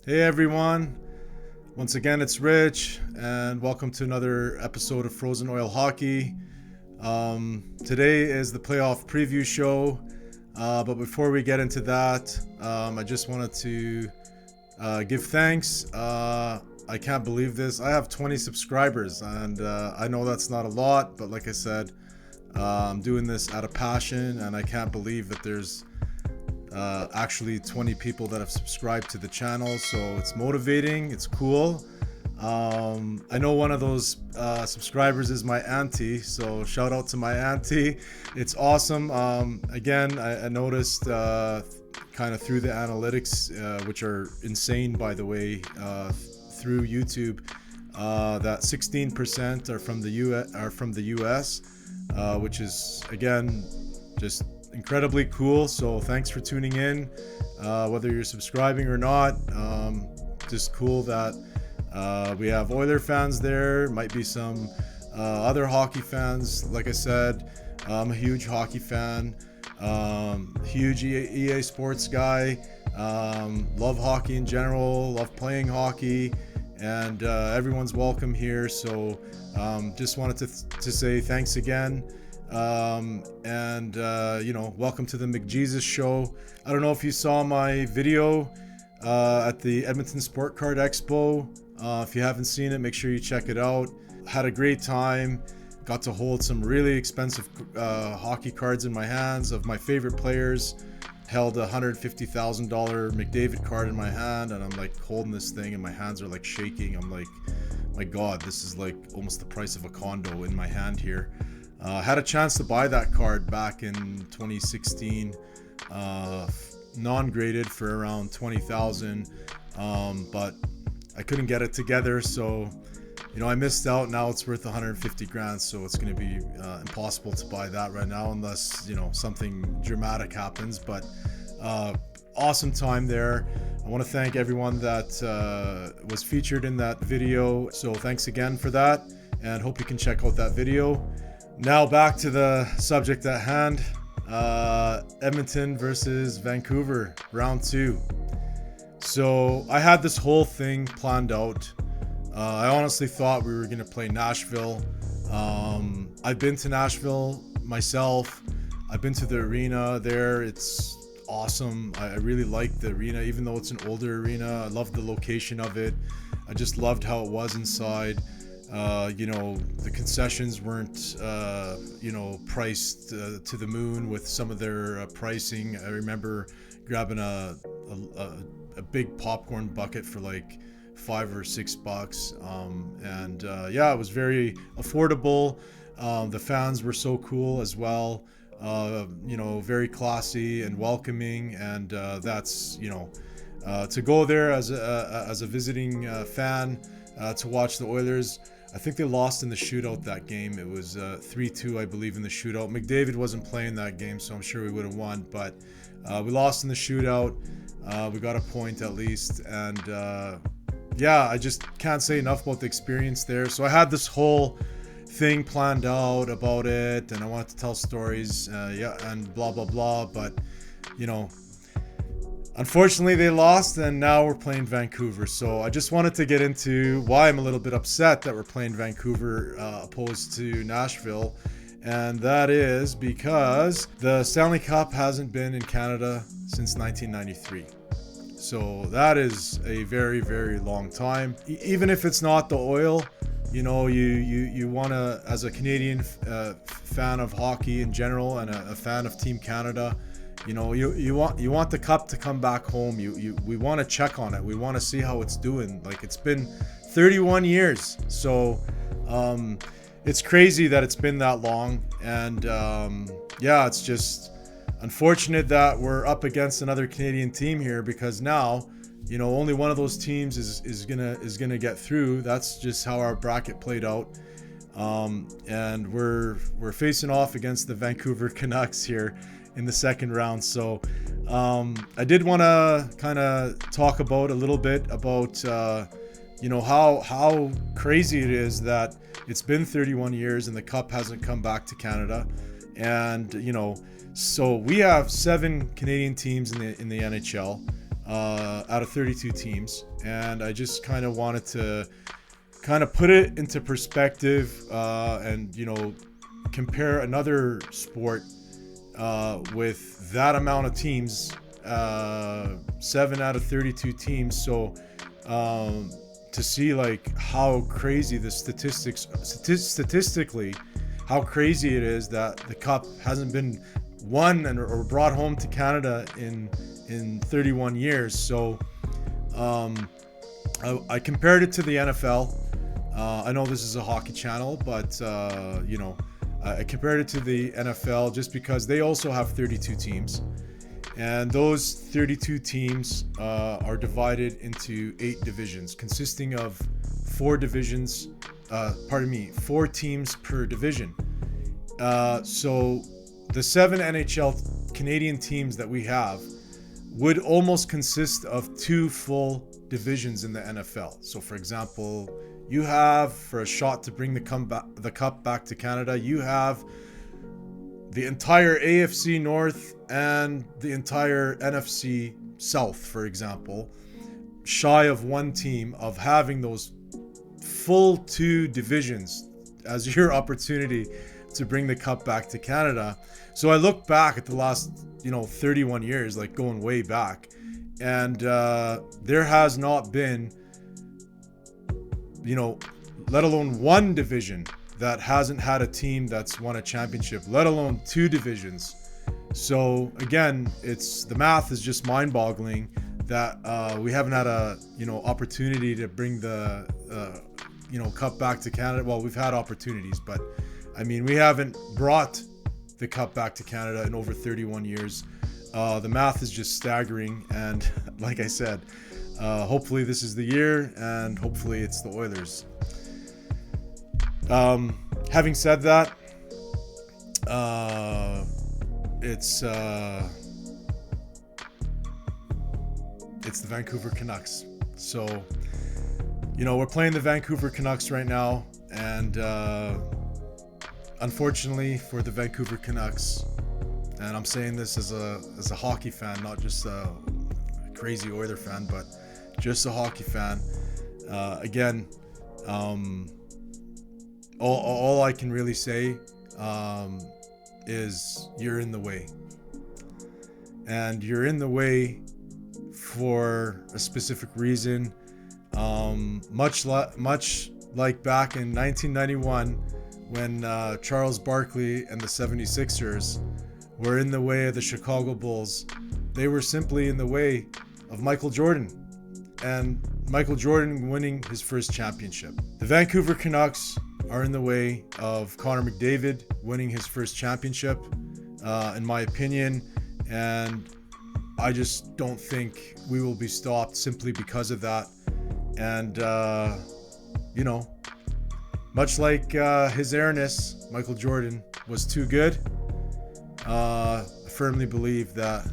Hey everyone, once again it's Rich and welcome to another episode of Frozen Oil Hockey. Today is the playoff preview show, but before we get into that, I just wanted to give thanks. I can't believe this. I have 20 subscribers and I know that's not a lot, but like I said, I'm doing this out of passion and I can't believe that there's actually 20 people that have subscribed to the channel, so it's motivating, it's cool. I know one of those subscribers is my auntie, so shout out to my auntie. It's awesome. Again, I noticed kind of through the analytics, which are insane by the way, through YouTube, that 16% are from the US, which is again just incredibly cool. So thanks for tuning in, whether you're subscribing or not. Just cool that we have Oiler fans there, might be some other hockey fans. Like I said, I'm a huge hockey fan, huge EA Sports guy, love hockey in general, love playing hockey, and everyone's welcome here. So just wanted to say thanks again. Welcome to the McJesus show. I don't know if you saw my video at the Edmonton Sport Card Expo. If you haven't seen it, make sure you check it out. Had a great time. Got to hold some really expensive hockey cards in my hands of my favorite players. Held a $150,000 McDavid card in my hand, and I'm like holding this thing and my hands are like shaking. I'm like, my God, this is like almost the price of a condo in my hand here. Had a chance to buy that card back in 2016, non-graded for around $20,000, but I couldn't get it together, so I missed out. Now it's worth 150 grand, so it's going to be impossible to buy that right now unless something dramatic happens. But awesome time there. I want to thank everyone that was featured in that video, so thanks again for that, and hope you can check out that video. Now back to the subject at hand. Edmonton versus Vancouver, round 2. So I had this whole thing planned out. I honestly thought we were going to play Nashville. I've been to Nashville myself. I've been to the arena there. It's awesome. I really like the arena, even though it's an older arena. I love the location of it. I just loved how it was inside. The concessions weren't, priced to the moon with some of their pricing. I remember grabbing a big popcorn bucket for like $5 or $6, it was very affordable. The fans were so cool as well. Very classy and welcoming, and that's to go there as a visiting fan to watch the Oilers. I think they lost in the shootout that game. It was 3-2, I believe, in the shootout. McDavid wasn't playing that game, so I'm sure we would have won. But we lost in the shootout. We got a point at least. And I just can't say enough about the experience there. So I had this whole thing planned out about it, and I wanted to tell stories, and blah, blah, blah. But, unfortunately, they lost, and now we're playing Vancouver. So I just wanted to get into why I'm a little bit upset that we're playing Vancouver opposed to Nashville. And that is because the Stanley Cup hasn't been in Canada since 1993. So that is a very, very long time. Even if it's not the Oil, you want to, as a Canadian fan of hockey in general and a fan of Team Canada, you want the cup to come back home. We want to check on it. We want to see how it's doing. Like, it's been 31 years. So it's crazy that it's been that long. And it's just unfortunate that we're up against another Canadian team here, because now, only one of those teams is gonna get through. That's just how our bracket played out. And we're facing off against the Vancouver Canucks here in the second round. So I did want to kind of talk about a little bit about how crazy it is that it's been 31 years and the cup hasn't come back to Canada. And so we have 7 Canadian teams in the NHL. out of 32 teams. And I just kind of wanted to kind of put it into perspective and, compare another sport with that amount of teams, 7 out of 32 teams. So to see like how crazy the statistically, how crazy it is that the cup hasn't been won or brought home to Canada in 31 years. So I compared it to the NFL. I know this is a hockey channel, but I compared it to the NFL just because they also have 32 teams. And those 32 teams are divided into 8 divisions, consisting of 4 teams per division. So the 7 NHL Canadian teams that we have would almost consist of 2 full divisions in the NFL. So for example, you have, for a shot to bring the cup back to Canada, you have the entire AFC North and the entire NFC South, for example, shy of one team of having those full 2 divisions as your opportunity to bring the cup back to Canada. So I look back at the last 31 years, like going way back, and there has not been, let alone one division that hasn't had a team that's won a championship, let alone 2 divisions. So again, the math is just mind-boggling that we haven't had a opportunity to bring the cup back to Canada. Well, we've had opportunities, but I mean, we haven't brought the cup back to Canada in over 31 years. The math is just staggering, and like I said, hopefully this is the year, and hopefully it's the Oilers. Having said that, it's the Vancouver Canucks. So, we're playing the Vancouver Canucks right now, and unfortunately for the Vancouver Canucks, and I'm saying this as a hockey fan, not just a crazy Oilers fan, but just a hockey fan. Again, all I can really say is you're in the way. And you're in the way for a specific reason. Much like back in 1991 when Charles Barkley and the 76ers were in the way of the Chicago Bulls. They were simply in the way of Michael Jordan, and Michael Jordan winning his first championship. The Vancouver Canucks are in the way of Connor McDavid winning his first championship, in my opinion, and I just don't think we will be stopped simply because of that. And much like His Airness, Michael Jordan, was too good, I firmly believe that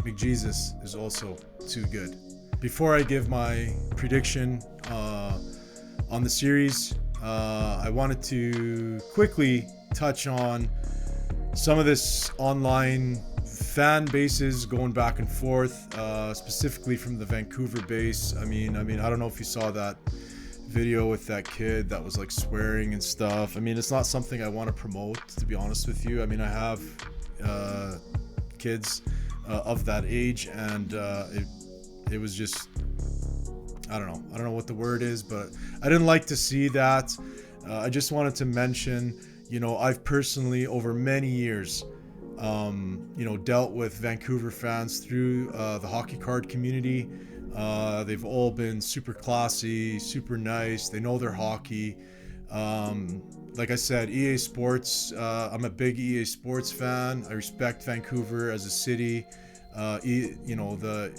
McJesus is also too good. Before I give my prediction on the series, I wanted to quickly touch on some of this online fan bases going back and forth, specifically from the Vancouver base. I mean, I don't know if you saw that video with that kid that was like swearing and stuff. I mean, it's not something I want to promote, to be honest with you. I mean, I have kids of that age, and it was just, I don't know what the word is, but I didn't like to see that. I just wanted to mention, I've personally, over many years, dealt with Vancouver fans through the hockey card community. They've all been super classy, super nice. They know their hockey. Like I said, EA Sports, I'm a big EA Sports fan. I respect Vancouver as a city. The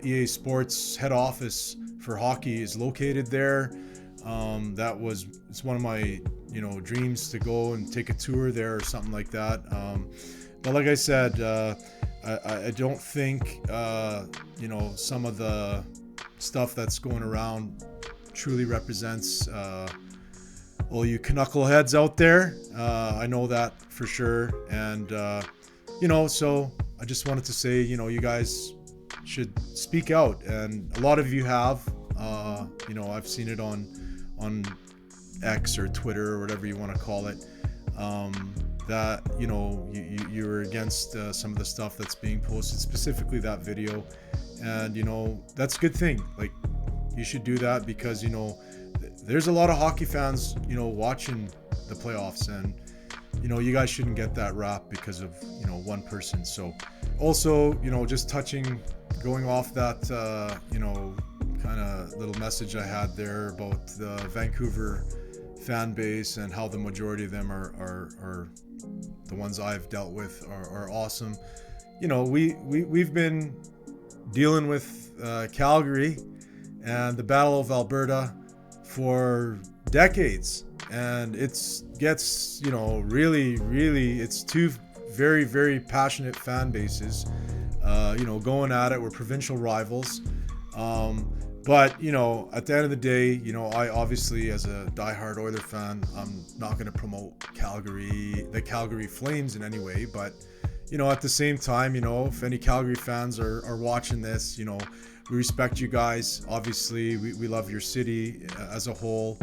EA Sports head office for hockey is located there. It's one of my, dreams to go and take a tour there or something like that. But like I said, I don't think, some of the stuff that's going around truly represents all you knuckleheads out there. I know that for sure. And, so I just wanted to say, you guys should speak out, and a lot of you have. I've seen it on X or Twitter or whatever you want to call it. That you're against some of the stuff that's being posted, specifically that video, and that's a good thing. Like, you should do that because there's a lot of hockey fans watching the playoffs, and you guys shouldn't get that rap because of one person. So also just going off that kind of little message I had there about the Vancouver fan base and how the majority of them are the ones I've dealt with are awesome. We've been dealing with Calgary and the Battle of Alberta for decades, and it gets really it's two very, very passionate fan bases going at it. We're provincial rivals, but at the end of the day, I obviously, as a diehard Oilers fan, I'm not going to promote the Calgary Flames in any way, but at the same time, if any Calgary fans are watching this, we respect you guys. Obviously, we love your city as a whole.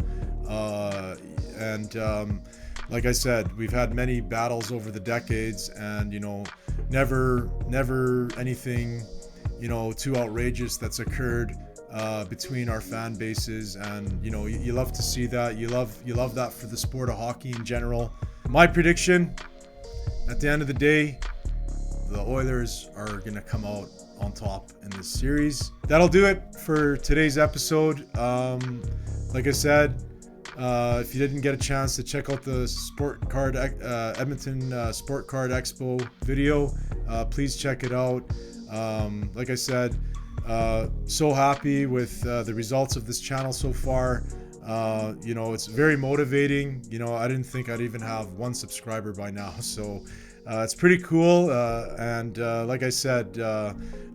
And like I said, we've had many battles over the decades, and, never anything, too outrageous that's occurred between our fan bases. And, you love to see that. You love that for the sport of hockey in general. My prediction, at the end of the day, the Oilers are going to come out on top in this series. That'll do it for today's episode. Like I said, if you didn't get a chance to check out the Edmonton Sport Card Expo video, please check it out. Like I said, so happy with the results of this channel so far. It's very motivating. I didn't think I'd even have one subscriber by now, so it's pretty cool. And like I said,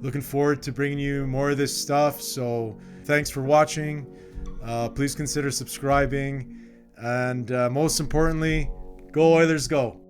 looking forward to bringing you more of this stuff. So thanks for watching. Please consider subscribing. And most importantly, go Oilers, go.